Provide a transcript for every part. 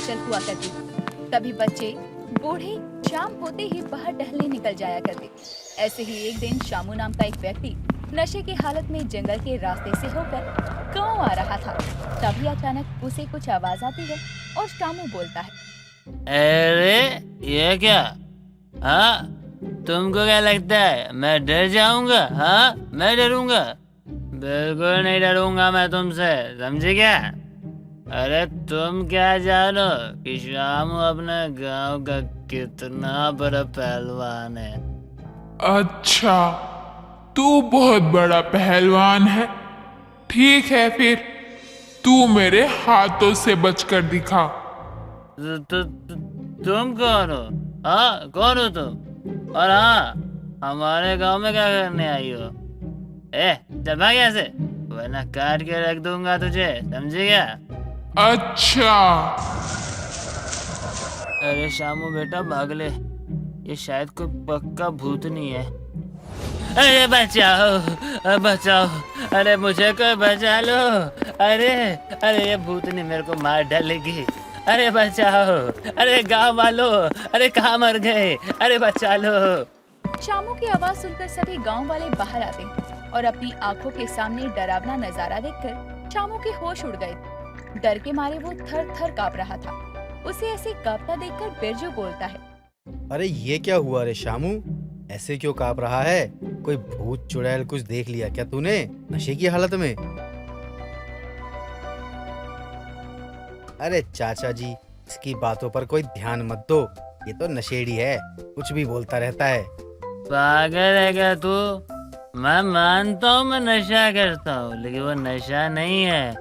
हलचल हुआ करती। तभी बच्चे बूढ़े शाम होते ही बाहर टहलने निकल जाया करते। ऐसे ही एक दिन शामू नाम का एक व्यक्ति नशे की हालत में जंगल के रास्ते से होकर गांव आ रहा था। तभी अचानक उसे कुछ आवाज आती है और शामू बोलता है, अरे ये क्या? हाँ, तुमको क्या लगता है मैं डर जाऊंगा? हाँ, मैं डरूंगा? बिल्कुल नहीं डरूंगा मैं तुमसे, समझे क्या? अरे तुम क्या जानो कि शामू अपने गांव का कितना बड़ा पहलवान है। अच्छा, तू बहुत बड़ा पहलवान है। ठीक है फिर, तू मेरे हाथों से बचकर दिखा। तुम कौन हो? हाँ, कौन हो तुम? और हाँ, हमारे गांव में क्या करने आई हो? चल भाग यहाँ से, वरना काट के रख दूंगा तुझे, समझे क्या? अच्छा, अरे शामू बेटा भाग ले, ये शायद कोई पक्का भूतनी है। अरे बचाओ बचाओ, अरे मुझे कोई बचा लो। अरे अरे ये भूतनी मेरे को मार डालेगी। अरे बचाओ, अरे गांव वालों, अरे कहाँ मर गए? अरे बचा लो। शामू की आवाज सुनकर सभी गांव वाले बाहर आते और अपनी आंखों के सामने डरावना नजारा देखकर शामू के होश उड़ गए। डर के मारे वो थर थर कांप रहा था। उसे ऐसे कांपता देखकर बिरजू बोलता है, अरे ये क्या हुआ रे शामू? ऐसे क्यों कांप रहा है? कोई भूत चुड़ैल कुछ देख लिया क्या तूने नशे की हालत में? अरे चाचा जी, इसकी बातों पर कोई ध्यान मत दो। ये तो नशेड़ी है, कुछ भी बोलता रहता है। पागल है क्या तू? मैं मानता हूँ मैं नशा करता हूँ, लेकिन वो नशा नहीं है,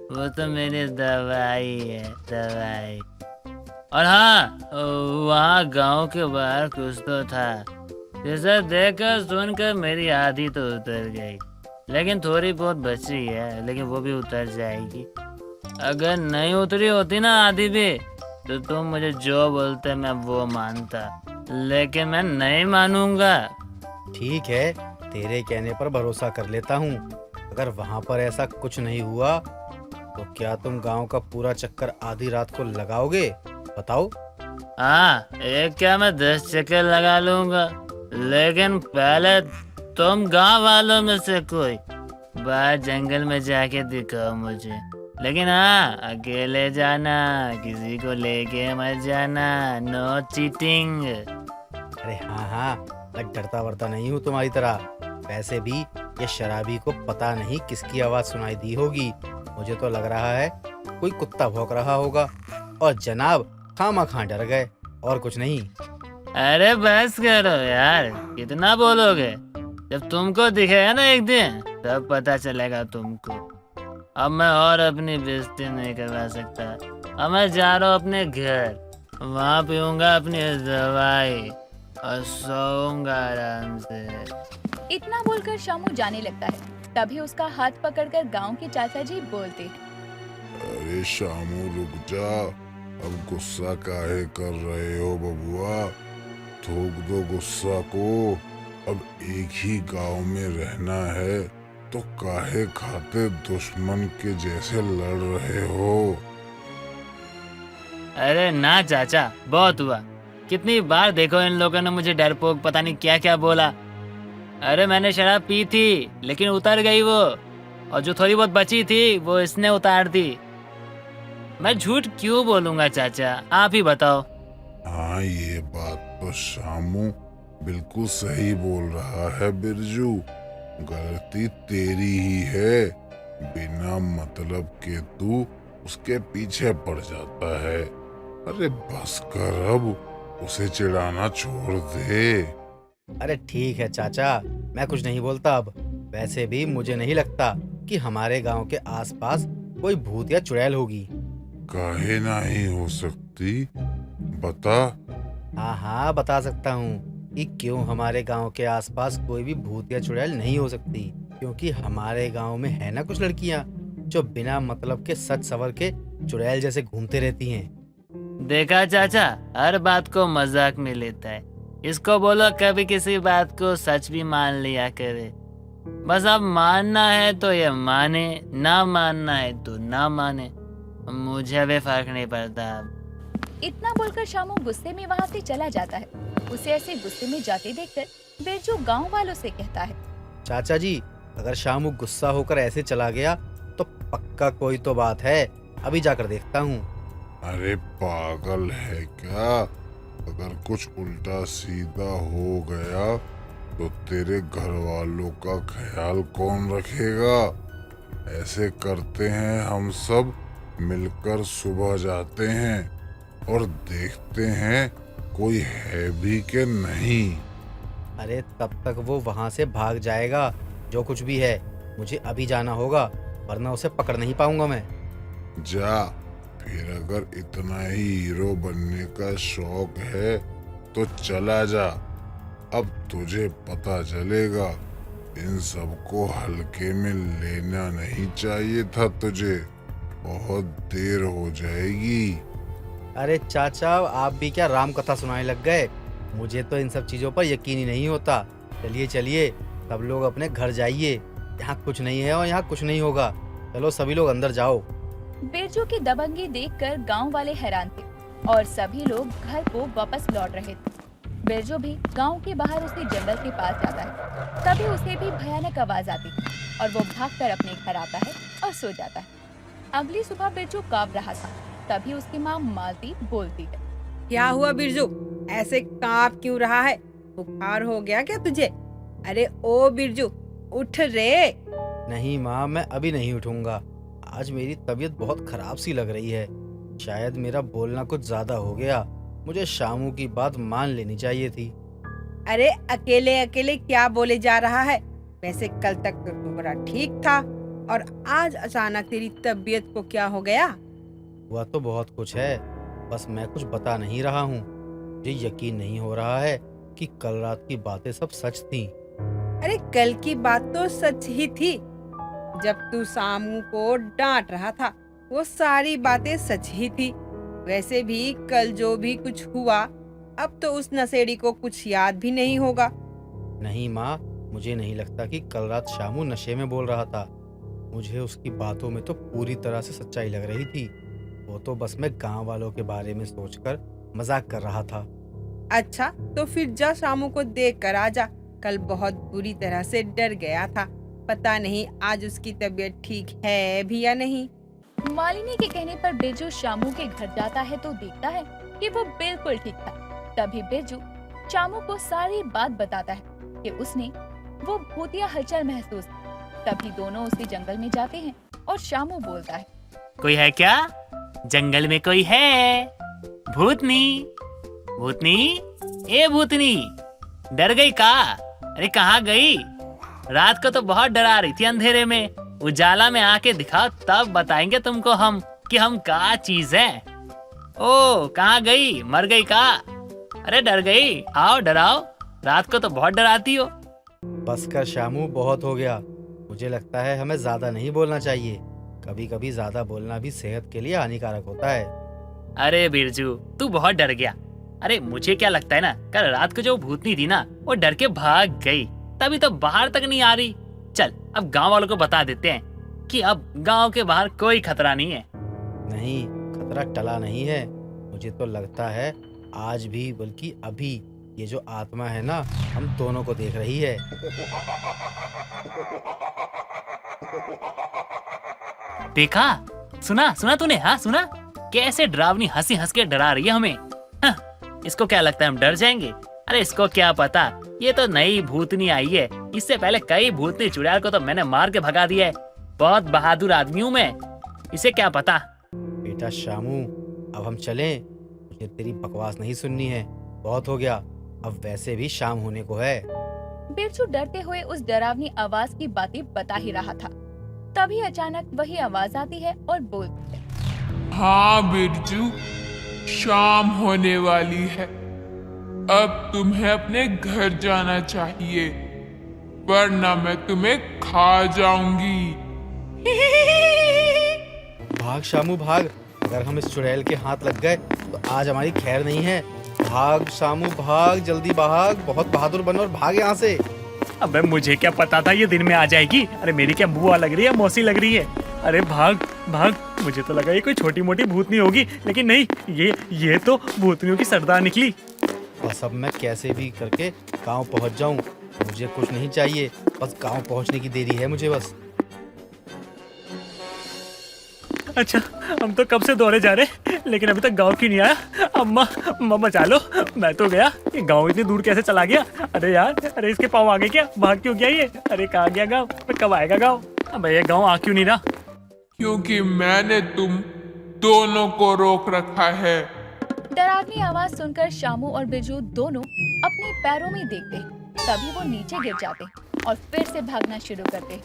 वो तो मेरी दवाई है, दवाई। और हाँ, वहाँ गांव के बाहर कुछ तो था, जिसे देखकर सुनकर मेरी आधी तो उतर गई, लेकिन थोड़ी बहुत बची है, लेकिन वो भी उतर जाएगी। अगर नहीं उतरी होती ना आधी भी, तो तुम मुझे जो बोलते मैं वो मानता, लेकिन मैं नहीं मानूंगा। ठीक है, तेरे कहने पर भरोसा कर लेता हूँ। अगर वहाँ पर ऐसा कुछ नहीं हुआ तो क्या तुम गांव का पूरा चक्कर आधी रात को लगाओगे? बताओ। हाँ, एक क्या मैं 10 चक्कर लगा लूंगा, लेकिन पहले तुम गांव वालों में से कोई बाहर जंगल में जाके दिखाओ मुझे। लेकिन हाँ, अकेले जाना, किसी को लेके मत जाना, नो चीटिंग। अरे हाँ हाँ, मैं डरता वरता नहीं हूँ तुम्हारी तरह। वैसे भी ये शराबी को पता नहीं किसकी आवाज सुनाई दी होगी। मुझे तो लग रहा है कोई कुत्ता भौंक रहा होगा और जनाब खामा डर गए, और कुछ नहीं। अरे बस करो यार, कितना बोलोगे? जब तुमको दिखेगा ना एक दिन, तब पता चलेगा तुमको। अब मैं और अपनी बेइज्जती नहीं करवा सकता। अब मैं जा रहा हूँ अपने घर, वहाँ पीऊंगा अपनी दवाई और सोऊंगा आराम से। इतना बोलकर शामू जाने लगता है। तभी उसका हाथ पकड़कर गांव के चाचा जी बोलते हैं, अरे शामू रुक जा, अब गुस्सा काहे कर रहे हो बबुआ? थूक दो गुस्सा को। अब एक ही गांव में रहना है तो काहे खाते दुश्मन के जैसे लड़ रहे हो? अरे ना चाचा, बहुत हुआ। कितनी बार देखो इन लोगों ने मुझे डरपोक पता नहीं क्या क्या बोला। अरे मैंने शराब पी थी, लेकिन उतर गई वो, और जो थोड़ी बहुत बची थी वो इसने उतार दी। मैं झूठ क्यों बोलूंगा चाचा, आप ही बताओ। हाँ, ये बात तो शामू बिल्कुल सही बोल रहा है बिरजू। गलती तेरी ही है, बिना मतलब के तू उसके पीछे पड़ जाता है। अरे बस कर, अब उसे चिढ़ाना छोड़ दे। अरे ठीक है चाचा, मैं कुछ नहीं बोलता अब। वैसे भी मुझे नहीं लगता कि हमारे गांव के आसपास कोई भूत या चुड़ैल होगी। काहे नहीं हो सकती, बता। हाँ हाँ, बता सकता हूँ कि क्यों हमारे गांव के आसपास कोई भी भूत या चुड़ैल नहीं हो सकती। क्योंकि हमारे गांव में है ना कुछ लड़कियां जो बिना मतलब के सच सवर के चुड़ैल जैसे घूमते रहती हैं। देखा चाचा, हर बात को मजाक में लेता है। इसको बोलो कभी किसी बात को सच भी मान लिया करे। बस अब मानना है तो ये माने, ना मानना है तो ना माने, मुझे भी फर्क नहीं पड़ता। इतना बोलकर शामू गुस्से में वहाँ से चला जाता है। उसे ऐसे गुस्से में जाते देखकर बिरजू गांव वालों से कहता है, चाचा जी, अगर शामू गुस्सा होकर ऐसे चला गया तो पक्का कोई तो बात है, अभी जाकर देखता हूँ। अरे पागल है क्या? अगर कुछ उल्टा सीधा हो गया तो तेरे घर वालों का ख्याल कौन रखेगा? ऐसे करते हैं, हम सब मिलकर सुबह जाते हैं और देखते हैं कोई है भी कि नहीं। अरे तब तक वो वहाँ से भाग जाएगा। जो कुछ भी है, मुझे अभी जाना होगा, वरना उसे पकड़ नहीं पाऊंगा मैं। जा, फिर अगर इतना ही हीरो बनने का शौक है तो चला जा। अब तुझे पता चलेगा, इन सबको हल्के में लेना नहीं चाहिए था तुझे, बहुत देर हो जाएगी। अरे चाचा, आप भी क्या राम कथा सुनाने लग गए? मुझे तो इन सब चीजों पर यकीन ही नहीं होता। चलिए चलिए, सब लोग अपने घर जाइए, यहाँ कुछ नहीं है और यहाँ कुछ नहीं होगा। चलो सभी लोग अंदर जाओ। बिरजू की दबंगी देखकर गांव वाले हैरान थे और सभी लोग घर को वापस लौट रहे थे। बिरजू भी गांव के बाहर उसे जंगल के पास जाता है। तभी उसे भी भयानक आवाज आती है और वो भागकर अपने घर आता है और सो जाता है। अगली सुबह बिरजू कांप रहा था। तभी उसकी माँ मालती बोलती है, क्या हुआ बिरजू, ऐसे कांप क्यों रहा है? बुखार हो गया क्या तुझे? अरे ओ बिरजू, उठ रे। नहीं माँ, मैं अभी नहीं उठूंगा। आज मेरी तबीयत बहुत खराब सी लग रही है। शायद मेरा बोलना कुछ ज्यादा हो गया। मुझे शामू की बात मान लेनी चाहिए थी। अरे अकेले अकेले क्या बोले जा रहा है? वैसे कल तक तो तू बड़ा ठीक था और आज अचानक तेरी तबीयत को क्या हो गया? हुआ तो बहुत कुछ है, बस मैं कुछ बता नहीं रहा हूँ। मुझे यकीन नहीं हो रहा है कि कल रात की बातें सब सच थी। अरे कल की बात तो सच ही थी। जब तू सामू को डांट रहा था, वो सारी बातें सच ही थी। वैसे भी कल जो भी कुछ हुआ, अब तो उस नशेड़ी को कुछ याद भी नहीं होगा। नहीं माँ, मुझे नहीं लगता कि कल रात शामू नशे में बोल रहा था। मुझे उसकी बातों में तो पूरी तरह से सच्चाई लग रही थी। वो तो बस मैं गांव वालों के बारे में सोचकर मजाक कर रहा था। अच्छा, तो फिर जा शामू को देख कर आ जा। कल बहुत बुरी तरह से डर गया था। पता नहीं आज उसकी तबीयत ठीक है भी या नहीं। मालिनी के कहने पर बिरजू शामू के घर जाता है तो देखता है कि वो बिल्कुल ठीक था। तभी बिरजू शामू को सारी बात बताता है कि उसने वो भूतिया हलचल महसूस की। तभी दोनों उसी जंगल में जाते हैं और शामू बोलता है, कोई है क्या? जंगल में कोई है? भूतनी, भूतनी, ए भूतनी, डर गई का? अरे कहाँ गई? रात को तो बहुत डरा रही थी अंधेरे में। उजाला में आके दिखाओ, तब बताएंगे तुमको हम कि हम क्या चीज है। ओ कहाँ गई? मर गई का? अरे डर गई? आओ डराओ, रात को तो बहुत डराती हो। बस कर शामू, बहुत हो गया। मुझे लगता है हमें ज्यादा नहीं बोलना चाहिए। कभी कभी ज्यादा बोलना भी सेहत के लिए हानिकारक होता है। अरे बिरजू, तू बहुत डर गया। अरे मुझे क्या लगता है ना, कल रात को जो भूतनी थी ना, वो डर के भाग गई, तभी तो बाहर तक नहीं आ रही। चल अब गांव वालों को बता देते हैं कि अब गांव के बाहर कोई खतरा नहीं है। नहीं, खतरा टला नहीं है। मुझे तो लगता है आज भी, बल्कि अभी, ये जो आत्मा है ना, हम दोनों को देख रही है। देखा? सुना सुना तूने? हाँ सुना? कैसे डरावनी हंसी हंस के डरा रही है हमें। हाँ, इसको क्या लगता है हम डर जाएंगे? अरे इसको क्या पता, ये तो नई भूतनी आई है। इससे पहले कई भूतनी चुड़ैल को तो मैंने मार के भगा दिया है। बहुत बहादुर आदमी हूँ मैं, इसे क्या पता। बेटा शामू, अब हम चलें? मुझे तेरी बकवास नहीं सुननी है, बहुत हो गया। अब वैसे भी शाम होने को है। बिरजू डरते हुए उस डरावनी आवाज की बातें बता ही रहा था। तभी अचानक वही आवाज आती है और बोलती है, हाँ बिरजू, शाम होने वाली है। अब तुम्हें अपने घर जाना चाहिए, वरना मैं तुम्हें खा जाऊंगी। भाग शामू भाग, अगर हम इस चुड़ैल के हाथ लग गए तो आज हमारी खैर नहीं है। भाग शामू भाग, जल्दी भाग, बहुत बहादुर बनो और भाग यहाँ से। अबे मुझे क्या पता था ये दिन में आ जाएगी। अरे मेरी क्या बुआ लग रही है, मौसी लग रही है। अरे भाग भाग। मुझे तो लगा ये कोई छोटी मोटी भूतनी होगी, लेकिन नहीं, ये तो भूतनियों की सरदार निकली। बस अब मैं कैसे भी करके गांव पहुंच जाऊं। मुझे कुछ नहीं चाहिए, बस गांव पहुंचने की देरी है मुझे बस। अच्छा, हम तो कब से दौड़े जा रहे, लेकिन अभी तक गांव क्यों नहीं आया। अम्मा बचा लो, मैं तो गया। ये गांव इतनी दूर कैसे चला गया। अरे यार, अरे इसके पाँव आ गए क्या, भाग क्यों गया ये। अरे कहाँ गया गाँव, कब आएगा गाँव। अब ये गाँव आ क्यों नहीं रहा। क्योंकि मैंने तुम दोनों को रोक रखा है। डरावनी आवाज सुनकर शामू और बिरजू दोनों अपने पैरों में देखते, तभी वो नीचे गिर जाते और फिर से भागना शुरू करते।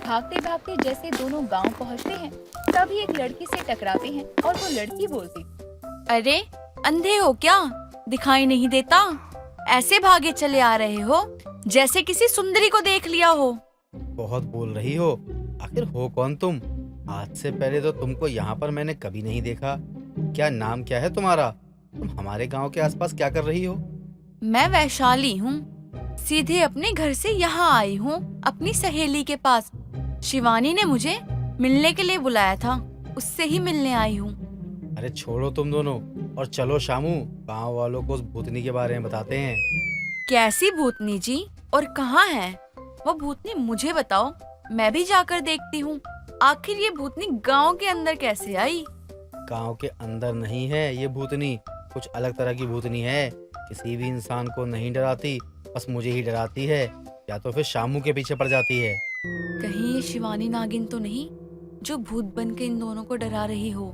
भागते भागते जैसे दोनों गांव पहुंचते हैं, तभी एक लड़की से टकराते हैं और वो लड़की बोलती, अरे अंधे हो क्या, दिखाई नहीं देता। ऐसे भागे चले आ रहे हो जैसे किसी सुंदरी को देख लिया हो। बहुत बोल रही हो, आखिर हो कौन तुम। आज से पहले तो तुमको यहाँ पर मैंने कभी नहीं देखा। क्या नाम क्या है तुम्हारा, तुम हमारे गांव के आसपास क्या कर रही हो। मैं वैशाली हूँ, सीधे अपने घर से यहाँ आई हूँ अपनी सहेली के पास। शिवानी ने मुझे मिलने के लिए बुलाया था, उससे ही मिलने आई हूँ। अरे छोड़ो तुम दोनों और चलो शामू, गांव वालों को उस भूतनी के बारे में बताते हैं। कैसी भूतनी जी, और कहाँ है वो भूतनी, मुझे बताओ, मैं भी जाकर देखती हूँ। आखिर ये भूतनी गांव के अंदर कैसे आई। गांव के अंदर नहीं है ये भूतनी, कुछ अलग तरह की भूतनी है। किसी भी इंसान को नहीं डराती, बस मुझे ही डराती है, या तो फिर शामू के पीछे पड़ जाती है। कहीं ये शिवानी नागिन तो नहीं जो भूत बन के इन दोनों को डरा रही हो।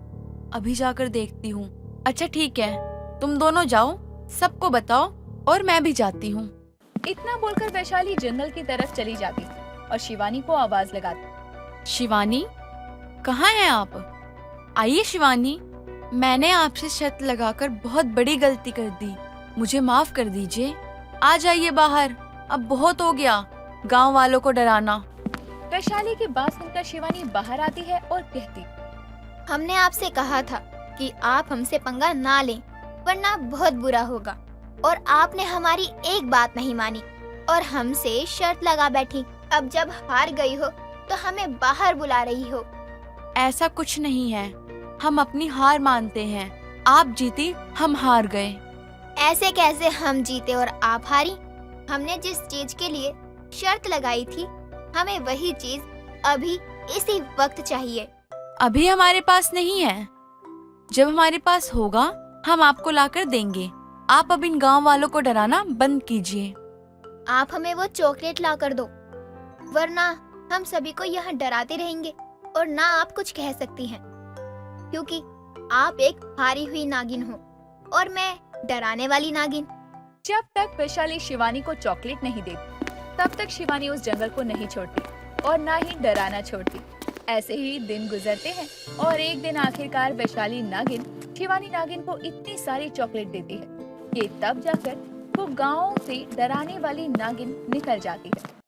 अभी जाकर देखती हूँ। अच्छा ठीक है, तुम दोनों जाओ, सबको बताओ और मैं भी जाती हूँ। इतना बोलकर वैशाली जंगल की तरफ चली जाती और शिवानी को आवाज लगाती। शिवानी, कहाँ हैं आप। आइए शिवानी, मैंने आपसे शर्त लगाकर बहुत बड़ी गलती कर दी, मुझे माफ कर दीजिए। आ जाइए बाहर, अब बहुत हो गया गांव वालों को डराना। वैशाली की बात सुनकर शिवानी बाहर आती है और कहती, हमने आपसे कहा था कि आप हमसे पंगा ना लें, वरना बहुत बुरा होगा। और आपने हमारी एक बात नहीं मानी और हमसे शर्त लगा बैठी। अब जब हार गई हो तो हमें बाहर बुला रही हो। ऐसा कुछ नहीं है, हम अपनी हार मानते हैं। आप जीती, हम हार गए। ऐसे कैसे हम जीते और आप हारी। हमने जिस चीज के लिए शर्त लगाई थी, हमें वही चीज अभी इसी वक्त चाहिए। अभी हमारे पास नहीं है, जब हमारे पास होगा हम आपको लाकर देंगे। आप अब इन गांव वालों को डराना बंद कीजिए। आप हमें वो चॉकलेट ला कर दो, वरना हम सभी को यहाँ डराते रहेंगे और ना आप कुछ कह सकती हैं, क्योंकि आप एक हारी हुई नागिन हो और मैं डराने वाली नागिन। जब तक वैशाली शिवानी को चॉकलेट नहीं देती, तब तक शिवानी उस जंगल को नहीं छोड़ती और ना ही डराना छोड़ती। ऐसे ही दिन गुजरते हैं और एक दिन आखिरकार वैशाली नागिन शिवानी नागिन को इतनी सारी चॉकलेट देती है कि तब जाकर वो गांव से डराने वाली नागिन निकल जाती है।